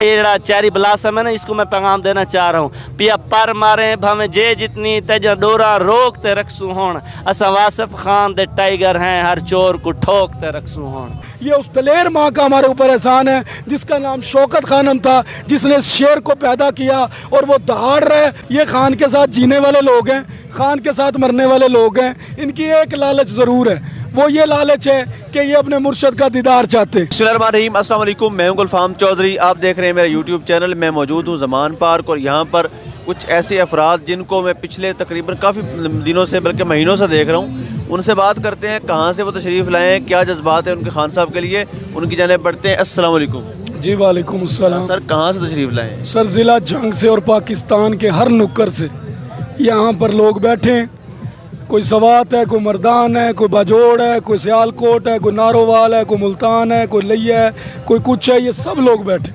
ये जड़ा cherry blossom है ना, इसको मैं पैगाम देना चाह रहा हूँ। पिया पर मारे भावे जे जितनी तेजा डोरा रोक ते रखसू होण, असा वासिफ खान दे टाइगर हैं, हर चोर को ठोक ते रखसू होण। ये उस दलेर माँ का हमारे ऊपर एहसान है जिसका नाम शौकत खानम था, जिसने इस शेर को पैदा किया और वो दहाड़ रहे। ये खान के साथ जीने वाले लोग हैं, खान के साथ मरने वाले लोग हैं। इनकी एक लालच ज़रूर है, वो ये लालच है कि ये अपने मुर्शद का दीदार चाहते हैं। बिस्मिल्लाहिर्रहमानिर्रहीम, अस्सलाम वालेकुम। मैं हूं गुलफाम चौधरी, आप देख रहे हैं मेरा यूट्यूब चैनल। मैं मौजूद हूं ज़मान पार्क और यहाँ पर कुछ ऐसे अफराद जिनको मैं पिछले तकरीबन काफ़ी दिनों से बल्कि महीनों से देख रहा हूँ। उनसे बात करते हैं कहाँ से वो तशरीफ़ लाए हैं, क्या जज्बात है उनके खान साहब के लिए। उनकी जानिब बढ़ते हैं। अस्सलाम वालेकुम। जी वालेकुम अस्सलाम। सर कहाँ से तशरीफ़ लाए हैं? सर ज़िला जंग से और पाकिस्तान के हर नुक्कर से यहाँ पर लोग बैठे हैं। कोई सवात है, कोई मर्दान है, कोई बाजोड़ है, कोई सियालकोट है, कोई नारोवाल है, कोई मुल्तान है, कोई लिया है, कोई कुछ है। ये सब लोग बैठे।